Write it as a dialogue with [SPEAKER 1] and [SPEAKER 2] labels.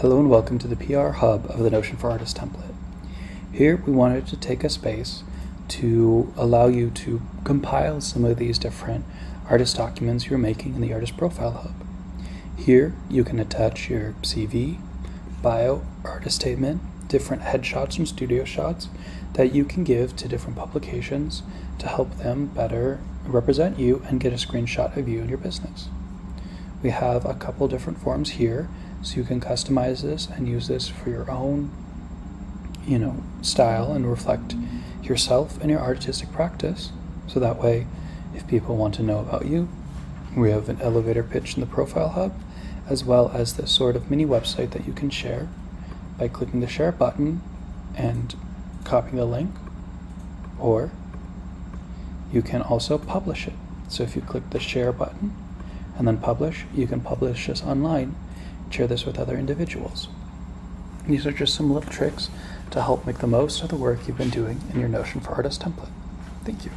[SPEAKER 1] Hello and welcome to the PR hub of the Notion for Artists template. Here we wanted to take a space to allow you to compile some of these different artist documents you're making in the Artist Profile Hub. Here you can attach your CV, bio, artist statement, different headshots and studio shots that you can give to different publications to help them better represent you and get a screenshot of you and your business. We have a couple different forms here, so you can customize this and use this for your own, style and reflect yourself and your artistic practice. So that way, if people want to know about you, we have an elevator pitch in the Profile Hub, as well as this sort of mini website that you can share by clicking the share button and copying the link, or you can also publish it. So if you click the share button and then publish, you can publish this online, share this with other individuals. These are just some little tricks to help make the most of the work you've been doing in your Notion for Artists template. Thank you.